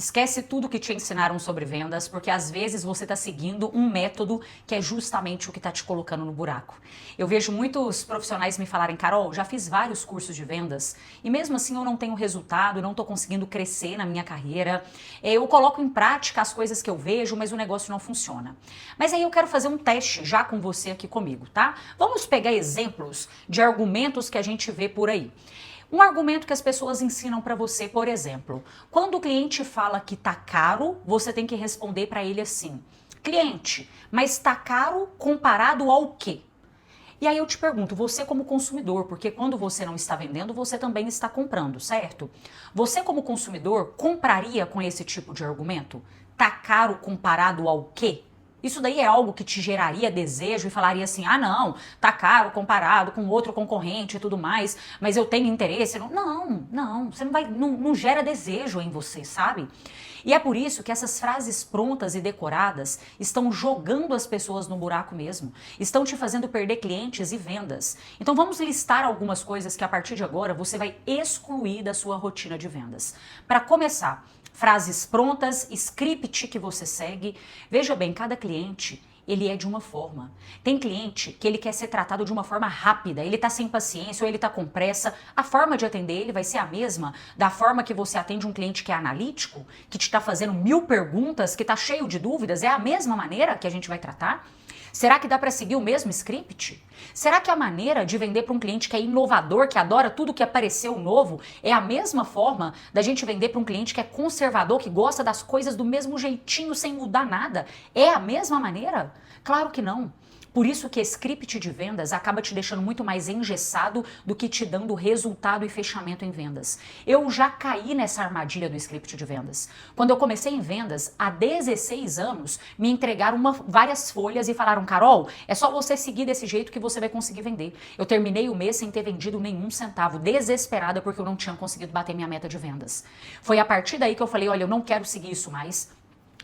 Esquece tudo que te ensinaram sobre vendas, porque às vezes você está seguindo um método que é justamente o que está te colocando no buraco. Eu vejo muitos profissionais me falarem, Carol, já fiz vários cursos de vendas e mesmo assim eu não tenho resultado, não estou conseguindo crescer na minha carreira. Eu coloco em prática as coisas que eu vejo, mas o negócio não funciona. Mas aí eu quero fazer um teste já com você aqui comigo, tá? Vamos pegar exemplos de argumentos que a gente vê por aí. Um argumento que as pessoas ensinam para você, por exemplo, quando o cliente fala que tá caro, você tem que responder para ele assim: cliente, mas tá caro comparado ao quê? E aí eu te pergunto, você como consumidor, porque quando você não está vendendo, você também está comprando, certo? Você como consumidor compraria com esse tipo de argumento? Tá caro comparado ao quê? Isso daí é algo que te geraria desejo e falaria assim, ah não, tá caro comparado com outro concorrente e tudo mais, mas eu tenho interesse. Não, você não vai, não gera desejo em você, sabe? E é por isso que essas frases prontas e decoradas estão jogando as pessoas no buraco mesmo, estão te fazendo perder clientes e vendas. Então vamos listar algumas coisas que a partir de agora você vai excluir da sua rotina de vendas. Para começar, frases prontas, script que você segue. Veja bem, cada cliente, ele é de uma forma. Tem cliente que ele quer ser tratado de uma forma rápida, ele tá sem paciência ou ele tá com pressa. A forma de atender ele vai ser a mesma da forma que você atende um cliente que é analítico, que te tá fazendo 1000 perguntas, que tá cheio de dúvidas. É a mesma maneira que a gente vai tratar? Será que dá para seguir o mesmo script? Será que a maneira de vender para um cliente que é inovador, que adora tudo que apareceu novo, é a mesma forma da gente vender para um cliente que é conservador, que gosta das coisas do mesmo jeitinho, sem mudar nada? É a mesma maneira? Claro que não. Por isso que script de vendas acaba te deixando muito mais engessado do que te dando resultado e fechamento em vendas. Eu já caí nessa armadilha do script de vendas. Quando eu comecei em vendas, há 16 anos, me entregaram várias folhas e falaram, Carol, é só você seguir desse jeito que você vai conseguir vender. Eu terminei o mês sem ter vendido nenhum centavo, desesperada porque eu não tinha conseguido bater minha meta de vendas. Foi a partir daí que eu falei, olha, eu não quero seguir isso mais.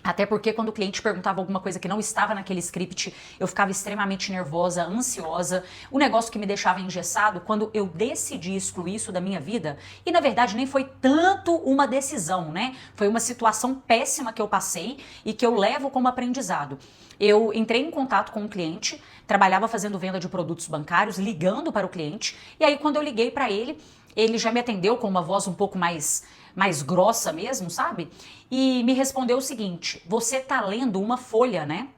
Até porque quando o cliente perguntava alguma coisa que não estava naquele script, eu ficava extremamente nervosa, ansiosa. O negócio que me deixava engessado, quando eu decidi excluir isso da minha vida, e na verdade nem foi tanto uma decisão, né? Foi uma situação péssima que eu passei e que eu levo como aprendizado. Eu entrei em contato com um cliente, trabalhava fazendo venda de produtos bancários, ligando para o cliente, e aí quando eu liguei para ele, ele já me atendeu com uma voz um pouco mais grossa mesmo, sabe? E me respondeu o seguinte, você tá lendo uma folha, né?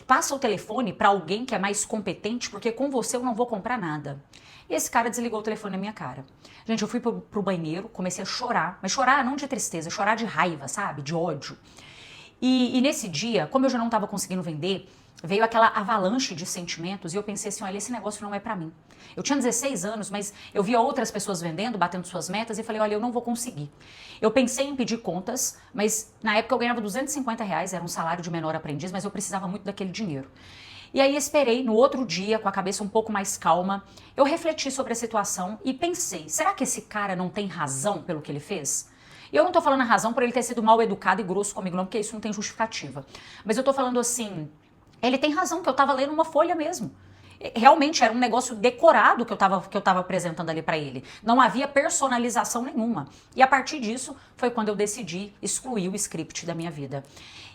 Passa o telefone para alguém que é mais competente, porque com você eu não vou comprar nada. E esse cara desligou o telefone na minha cara. Gente, eu fui pro banheiro, comecei a chorar, mas chorar não de tristeza, chorar de raiva, sabe? De ódio. E nesse dia, como eu já não estava conseguindo vender, veio aquela avalanche de sentimentos e eu pensei assim, olha, esse negócio não é pra mim. Eu tinha 16 anos, mas eu via outras pessoas vendendo, batendo suas metas e falei, olha, eu não vou conseguir. Eu pensei em pedir contas, mas na época eu ganhava R$ 250, era um salário de menor aprendiz, mas eu precisava muito daquele dinheiro. E aí esperei, no outro dia, com a cabeça um pouco mais calma, eu refleti sobre a situação e pensei, será que esse cara não tem razão pelo que ele fez? E eu não tô falando a razão por ele ter sido mal educado e grosso comigo não, porque isso não tem justificativa. Mas eu tô falando assim, ele tem razão, que eu tava lendo uma folha mesmo. Realmente era um negócio decorado que eu tava apresentando ali para ele. Não havia personalização nenhuma. E a partir disso foi quando eu decidi excluir o script da minha vida.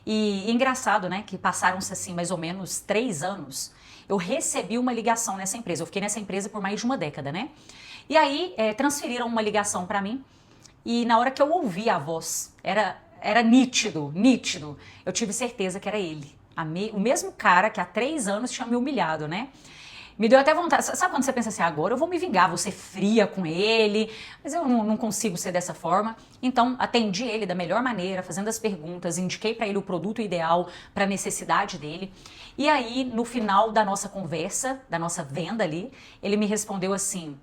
E engraçado, né, que passaram-se assim mais ou menos 3 anos. Eu recebi uma ligação nessa empresa. Eu fiquei nessa empresa por mais de uma década, né? E aí transferiram uma ligação para mim. E na hora que eu ouvi a voz, era nítido. Eu tive certeza que era ele. O mesmo cara que há 3 anos tinha me humilhado, né? Me deu até vontade. Sabe quando você pensa assim, agora eu vou me vingar, vou ser fria com ele, mas eu não consigo ser dessa forma. Então, atendi ele da melhor maneira, fazendo as perguntas, indiquei para ele o produto ideal para a necessidade dele. E aí, no final da nossa conversa, da nossa venda ali, ele me respondeu assim,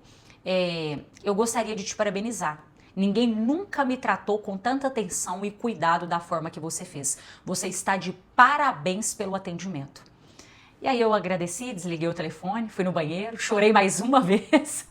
eu gostaria de te parabenizar. Ninguém nunca me tratou com tanta atenção e cuidado da forma que você fez. Você está de parabéns pelo atendimento. E aí eu agradeci, desliguei o telefone, fui no banheiro, chorei mais uma vez.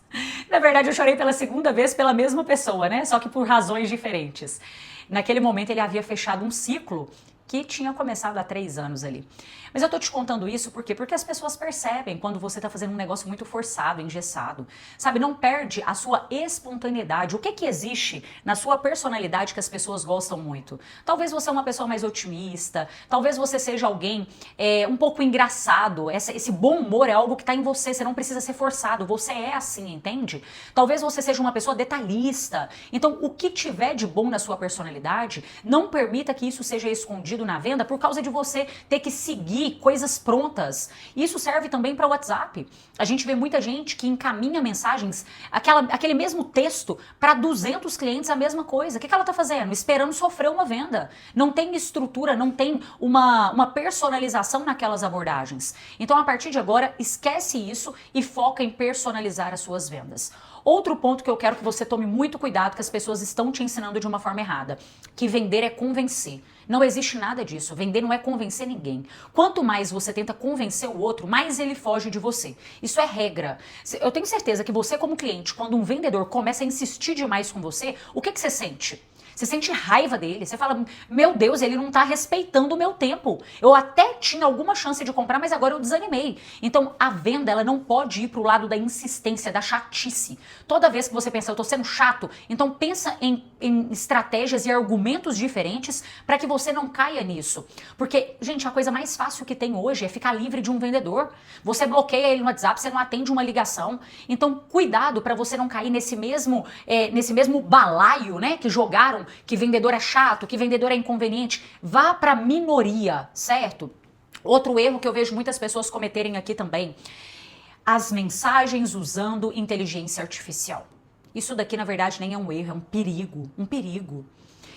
Na verdade, eu chorei pela segunda vez pela mesma pessoa, né? Só que por razões diferentes. Naquele momento ele havia fechado um ciclo que tinha começado há 3 anos ali. Mas eu tô te contando isso por quê? Porque as pessoas percebem quando você tá fazendo um negócio muito forçado, engessado. Sabe, não perde a sua espontaneidade. O que que existe na sua personalidade que as pessoas gostam muito? Talvez você é uma pessoa mais otimista, talvez você seja alguém um pouco engraçado. Esse bom humor é algo que tá em você não precisa ser forçado, você é assim, entende? Talvez você seja uma pessoa detalhista. Então, o que tiver de bom na sua personalidade, não permita que isso seja escondido na venda por causa de você ter que seguir coisas prontas. Isso serve também para o WhatsApp. A gente vê muita gente que encaminha mensagens, aquele mesmo texto, para 200 clientes a mesma coisa. O que ela está fazendo? Esperando sofrer uma venda. Não tem estrutura, não tem uma personalização naquelas abordagens. Então, a partir de agora, esquece isso e foca em personalizar as suas vendas. Outro ponto que eu quero que você tome muito cuidado, que as pessoas estão te ensinando de uma forma errada, que vender é convencer. Não existe nada disso. Vender não é convencer ninguém. Quanto mais você tenta convencer o outro, mais ele foge de você. Isso é regra. Eu tenho certeza que você, como cliente, quando um vendedor começa a insistir demais com você, o que você sente? Você sente raiva dele, você fala, meu Deus, ele não tá respeitando o meu tempo. Eu até tinha alguma chance de comprar, mas agora eu desanimei. Então, a venda, ela não pode ir pro lado da insistência, da chatice. Toda vez que você pensa, eu tô sendo chato, então pensa em estratégias e argumentos diferentes para que você não caia nisso. Porque, gente, a coisa mais fácil que tem hoje é ficar livre de um vendedor. Você bloqueia ele no WhatsApp, você não atende uma ligação. Então, cuidado para você não cair nesse mesmo balaio, né, que jogaram, que vendedor é chato, que vendedor é inconveniente. Vá para a minoria, certo? Outro erro que eu vejo muitas pessoas cometerem aqui também, as mensagens usando inteligência artificial. Isso daqui, na verdade, nem é um erro, é um perigo, um perigo.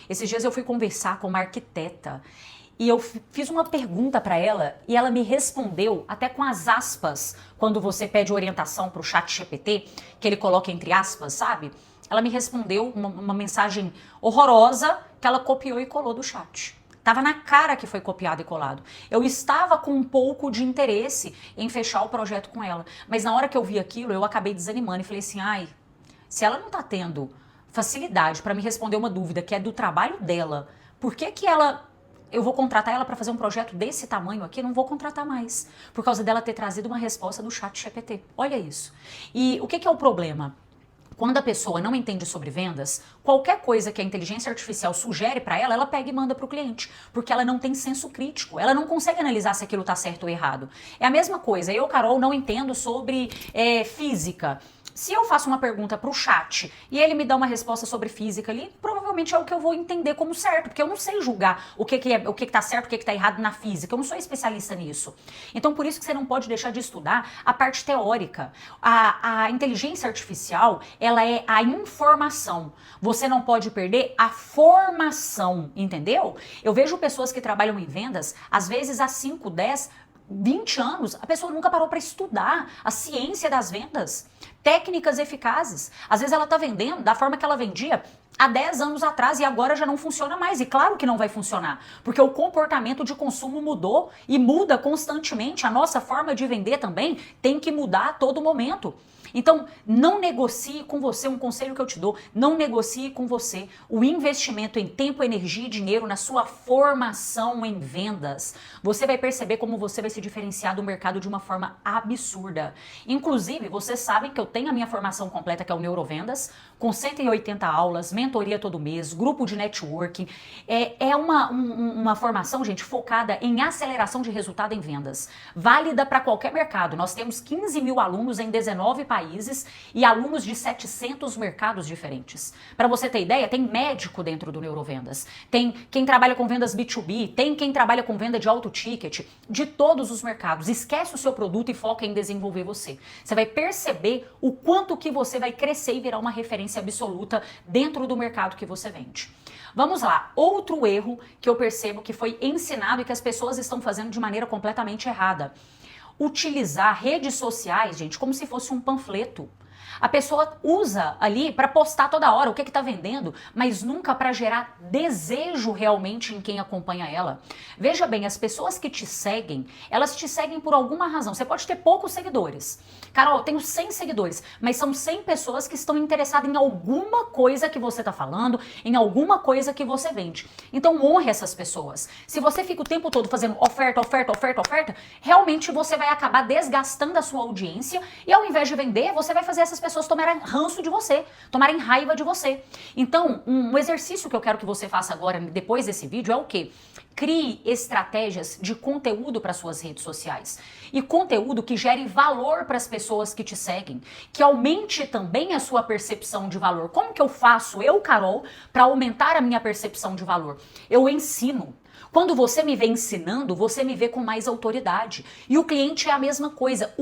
Esses dias eu fui conversar com uma arquiteta e eu fiz uma pergunta para ela e ela me respondeu até com as aspas, quando você pede orientação para o ChatGPT, que ele coloca entre aspas, sabe? Ela me respondeu uma mensagem horrorosa que ela copiou e colou do chat. Tava na cara que foi copiado e colado. Eu estava com um pouco de interesse em fechar o projeto com ela. Mas na hora que eu vi aquilo, eu acabei desanimando e falei assim, ai, se ela não tá tendo facilidade para me responder uma dúvida que é do trabalho dela, por que que eu vou contratar ela para fazer um projeto desse tamanho aqui? Não vou contratar mais. Por causa dela ter trazido uma resposta do ChatGPT. Olha isso. E o que que é o problema? Quando a pessoa não entende sobre vendas, qualquer coisa que a inteligência artificial sugere para ela, ela pega e manda para o cliente, porque ela não tem senso crítico, ela não consegue analisar se aquilo está certo ou errado. É a mesma coisa, eu, Carol, não entendo sobre física. Se eu faço uma pergunta para o chat e ele me dá uma resposta sobre física ali, provavelmente é o que eu vou entender como certo, porque eu não sei julgar o que tá certo, o que tá errado na física, eu não sou especialista nisso. Então, por isso que você não pode deixar de estudar a parte teórica. A inteligência artificial, ela é a informação. Você não pode perder a formação, entendeu? Eu vejo pessoas que trabalham em vendas, às vezes há 5, 10, 20 anos, a pessoa nunca parou para estudar a ciência das vendas, técnicas eficazes. Às vezes ela está vendendo da forma que ela vendia há 10 anos atrás e agora já não funciona mais. E claro que não vai funcionar, porque o comportamento de consumo mudou e muda constantemente. A nossa forma de vender também tem que mudar a todo momento. Então, não negocie com você, um conselho que eu te dou, não negocie com você o investimento em tempo, energia e dinheiro na sua formação em vendas. Você vai perceber como você vai se diferenciar do mercado de uma forma absurda. Inclusive, vocês sabem que eu tenho a minha formação completa, que é o Neurovendas, com 180 aulas, mentoria todo mês, grupo de networking. É uma formação, gente, focada em aceleração de resultado em vendas. Válida para qualquer mercado. Nós temos 15 mil alunos em 19 países e alunos de 700 mercados diferentes. Para você ter ideia, tem médico dentro do Neurovendas, tem quem trabalha com vendas B2B, tem quem trabalha com venda de alto ticket, de todos os mercados. Esquece o seu produto e foca em desenvolver você. Você vai perceber o quanto que você vai crescer e virar uma referência absoluta dentro do mercado que você vende. Vamos lá, outro erro que eu percebo que foi ensinado e que as pessoas estão fazendo de maneira completamente errada. Utilizar redes sociais, gente, como se fosse um panfleto. A pessoa usa ali para postar toda hora o que está vendendo, mas nunca para gerar desejo realmente em quem acompanha ela. Veja bem, as pessoas que te seguem, elas te seguem por alguma razão. Você pode ter poucos seguidores. Carol, eu tenho 100 seguidores, mas são 100 pessoas que estão interessadas em alguma coisa que você está falando, em alguma coisa que você vende. Então honre essas pessoas. Se você fica o tempo todo fazendo oferta, oferta, oferta, oferta, realmente você vai acabar desgastando a sua audiência e ao invés de vender, você vai fazer essas pessoas tomarem ranço de você, tomarem raiva de você. Então, um exercício que eu quero que você faça agora, depois desse vídeo, é o quê? Crie estratégias de conteúdo para suas redes sociais. E conteúdo que gere valor para as pessoas que te seguem, que aumente também a sua percepção de valor. Como que eu faço, eu, Carol, para aumentar a minha percepção de valor? Eu ensino. Quando você me vê ensinando, você me vê com mais autoridade. E o cliente é a mesma coisa.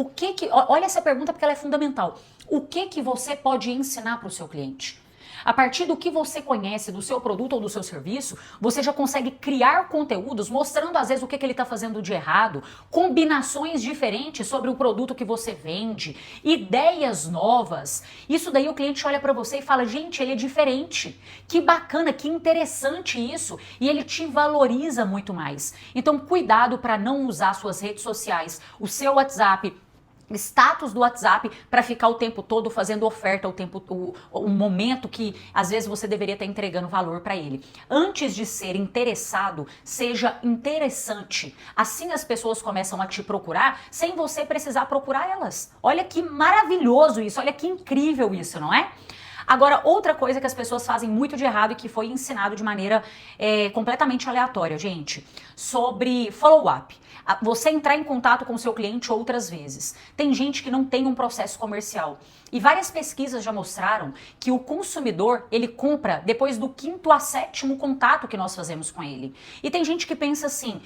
Olha essa pergunta porque ela é fundamental. O que você pode ensinar para o seu cliente? A partir do que você conhece do seu produto ou do seu serviço, você já consegue criar conteúdos mostrando às vezes o que ele está fazendo de errado, combinações diferentes sobre o produto que você vende, ideias novas. Isso daí o cliente olha para você e fala, gente, ele é diferente. Que bacana, que interessante isso. E ele te valoriza muito mais. Então cuidado para não usar suas redes sociais, o seu WhatsApp, status do WhatsApp para ficar o tempo todo fazendo oferta, o momento que às vezes você deveria estar entregando valor para ele. Antes de ser interessado, seja interessante. Assim as pessoas começam a te procurar sem você precisar procurar elas. Olha que maravilhoso isso, olha que incrível isso, não é? Agora, outra coisa que as pessoas fazem muito de errado e que foi ensinado de maneira completamente aleatória, gente, sobre follow-up. Você entrar em contato com o seu cliente outras vezes. Tem gente que não tem um processo comercial. E várias pesquisas já mostraram que o consumidor, ele compra depois do 5º a 7º contato que nós fazemos com ele. E tem gente que pensa assim,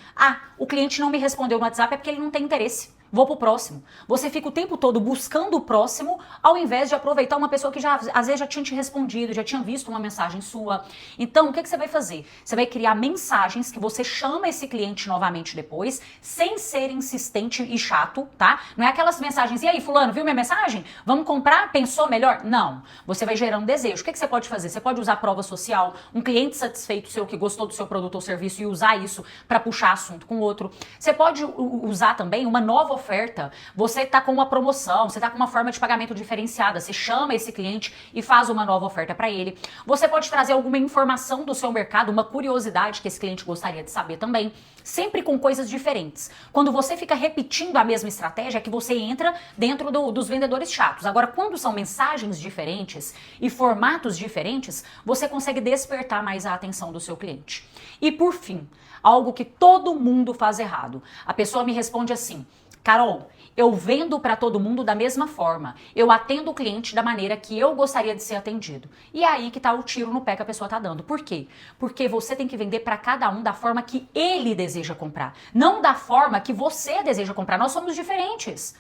o cliente não me respondeu no WhatsApp é porque ele não tem interesse. Vou pro próximo. Você fica o tempo todo buscando o próximo, ao invés de aproveitar uma pessoa que já, às vezes já tinha te respondido, já tinha visto uma mensagem sua. Então, o que você vai fazer? Você vai criar mensagens que você chama esse cliente novamente depois, sem ser insistente e chato, tá? Não é aquelas mensagens, e aí, fulano, viu minha mensagem? Vamos comprar? Pensou melhor? Não. Você vai gerando desejo. O que você pode fazer? Você pode usar prova social, um cliente satisfeito seu que gostou do seu produto ou serviço e usar isso para puxar assunto com o outro. Você pode usar também uma nova oferta, você está com uma promoção, você está com uma forma de pagamento diferenciada, você chama esse cliente e faz uma nova oferta para ele. Você pode trazer alguma informação do seu mercado, uma curiosidade que esse cliente gostaria de saber também, sempre com coisas diferentes. Quando você fica repetindo a mesma estratégia, é que você entra dentro dos vendedores chatos. Agora, quando são mensagens diferentes e formatos diferentes, você consegue despertar mais a atenção do seu cliente. E por fim, algo que todo mundo faz errado. A pessoa me responde assim, Carol, eu vendo para todo mundo da mesma forma. Eu atendo o cliente da maneira que eu gostaria de ser atendido. E é aí que tá o tiro no pé que a pessoa tá dando. Por quê? Porque você tem que vender para cada um da forma que ele deseja comprar, não da forma que você deseja comprar. Nós somos diferentes.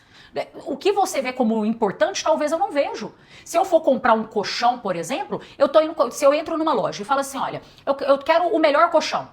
O que você vê como importante, talvez eu não vejo. Se eu for comprar um colchão, por exemplo, se eu entro numa loja e falo assim, olha, eu quero o melhor colchão.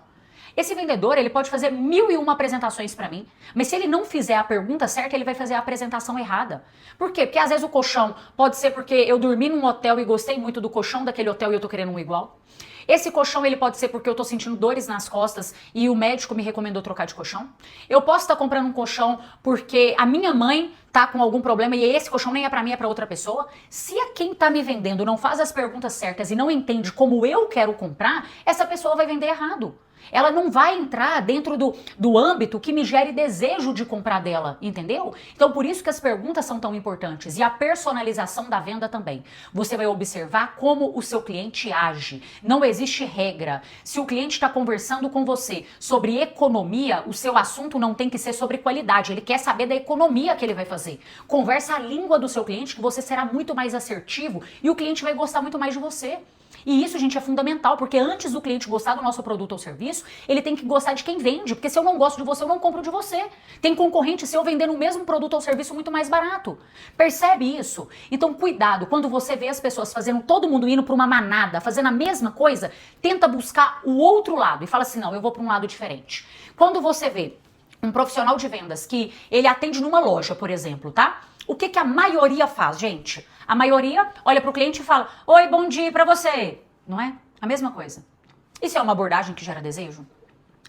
Esse vendedor, ele pode fazer 1001 apresentações para mim, mas se ele não fizer a pergunta certa, ele vai fazer a apresentação errada. Por quê? Porque às vezes o colchão pode ser porque eu dormi num hotel e gostei muito do colchão daquele hotel e eu tô querendo um igual. Esse colchão ele pode ser porque eu tô sentindo dores nas costas e o médico me recomendou trocar de colchão. Eu posso estar comprando um colchão porque a minha mãe tá com algum problema e esse colchão nem é pra mim, é pra outra pessoa. Se a quem tá me vendendo não faz as perguntas certas e não entende como eu quero comprar, essa pessoa vai vender errado. Ela não vai entrar dentro do âmbito que me gere desejo de comprar dela, entendeu? Então por isso que as perguntas são tão importantes e a personalização da venda também. Você vai observar como o seu cliente age. Não existe regra. Se o cliente está conversando com você sobre economia, o seu assunto não tem que ser sobre qualidade. Ele quer saber da economia que ele vai fazer. Conversa a língua do seu cliente que você será muito mais assertivo e o cliente vai gostar muito mais de você. E isso, gente, é fundamental, porque antes do cliente gostar do nosso produto ou serviço, ele tem que gostar de quem vende, porque se eu não gosto de você, eu não compro de você. Tem concorrente seu vendendo o mesmo produto ou serviço muito mais barato. Percebe isso? Então, cuidado, quando você vê as pessoas fazendo, todo mundo indo para uma manada, fazendo a mesma coisa, tenta buscar o outro lado e fala assim, não, eu vou para um lado diferente. Quando você vê um profissional de vendas que ele atende numa loja, por exemplo, tá? O que a maioria faz, gente? A maioria olha pro cliente e fala: oi, bom dia pra você. Não é? A mesma coisa. Isso é uma abordagem que gera desejo?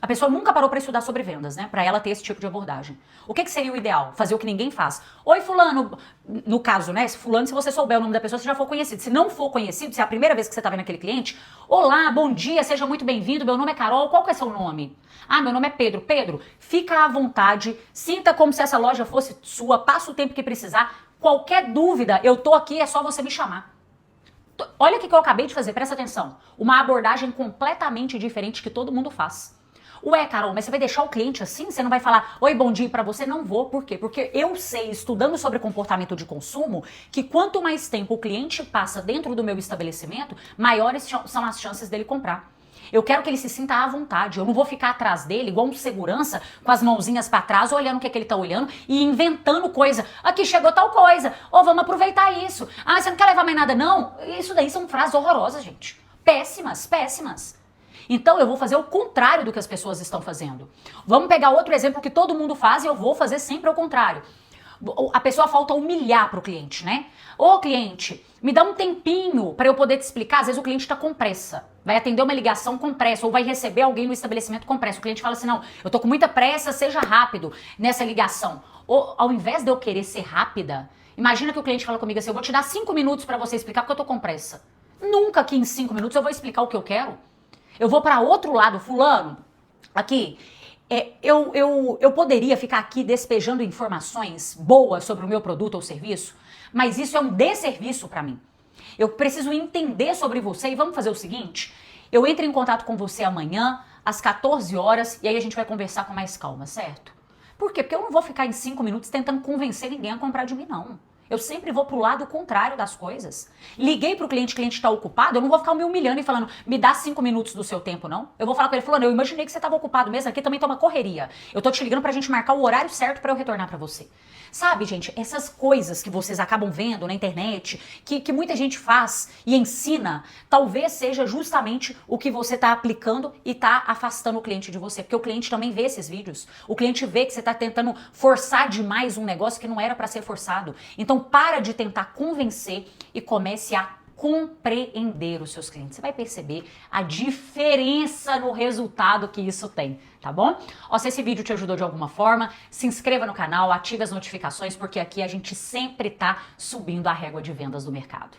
A pessoa nunca parou para estudar sobre vendas, né? Para ela ter esse tipo de abordagem. O que seria o ideal? Fazer o que ninguém faz. Oi, fulano. No caso, né? Fulano, se você souber o nome da pessoa, você já for conhecido. Se não for conhecido, se é a primeira vez que você tá vendo aquele cliente, olá, bom dia, seja muito bem-vindo. Meu nome é Carol. Qual que é seu nome? Ah, meu nome é Pedro. Pedro, fica à vontade. Sinta como se essa loja fosse sua. Passa o tempo que precisar. Qualquer dúvida, eu tô aqui, é só você me chamar. Olha o que eu acabei de fazer, presta atenção. Uma abordagem completamente diferente que todo mundo faz. Ué, Carol, mas você vai deixar o cliente assim? Você não vai falar, oi, bom dia pra você? Não vou. Por quê? Porque eu sei, estudando sobre comportamento de consumo, que quanto mais tempo o cliente passa dentro do meu estabelecimento, maiores são as chances dele comprar. Eu quero que ele se sinta à vontade. Eu não vou ficar atrás dele, igual um segurança, com as mãozinhas pra trás, olhando o que ele tá olhando e inventando coisa. Aqui chegou tal coisa. Ou vamos aproveitar isso. Ah, você não quer levar mais nada, não? Isso daí são frases horrorosas, gente. Péssimas, péssimas. Então eu vou fazer o contrário do que as pessoas estão fazendo. Vamos pegar outro exemplo que todo mundo faz e eu vou fazer sempre ao contrário. A pessoa falta humilhar para o cliente, né? Ô cliente, me dá um tempinho para eu poder te explicar. Às vezes o cliente está com pressa, vai atender uma ligação com pressa ou vai receber alguém no estabelecimento com pressa. O cliente fala assim, não, eu tô com muita pressa, seja rápido nessa ligação. Ou ao invés de eu querer ser rápida, imagina que o cliente fala comigo assim, eu vou te dar 5 minutos para você explicar porque eu tô com pressa. Nunca que em 5 minutos eu vou explicar o que eu quero. Eu vou para outro lado, fulano, aqui, eu poderia ficar aqui despejando informações boas sobre o meu produto ou serviço, mas isso é um desserviço para mim. Eu preciso entender sobre você e vamos fazer o seguinte, eu entro em contato com você amanhã, às 14 horas, e aí a gente vai conversar com mais calma, certo? Por quê? Porque eu não vou ficar em 5 minutos tentando convencer ninguém a comprar de mim, não. Eu sempre vou pro lado contrário das coisas. Liguei pro cliente, o cliente tá ocupado, eu não vou ficar me humilhando e falando, me dá 5 minutos do seu tempo, não. Eu vou falar com ele, falando, eu imaginei que você tava ocupado mesmo, aqui também tá uma correria. Eu tô te ligando pra gente marcar o horário certo pra eu retornar pra você. Sabe, gente, essas coisas que vocês acabam vendo na internet, que muita gente faz e ensina, talvez seja justamente o que você tá aplicando e tá afastando o cliente de você. Porque o cliente também vê esses vídeos. O cliente vê que você tá tentando forçar demais um negócio que não era pra ser forçado. Então, para de tentar convencer e comece a compreender os seus clientes. Você vai perceber a diferença no resultado que isso tem, tá bom? Ó, se esse vídeo te ajudou de alguma forma, se inscreva no canal, ative as notificações, porque aqui a gente sempre tá subindo a régua de vendas do mercado.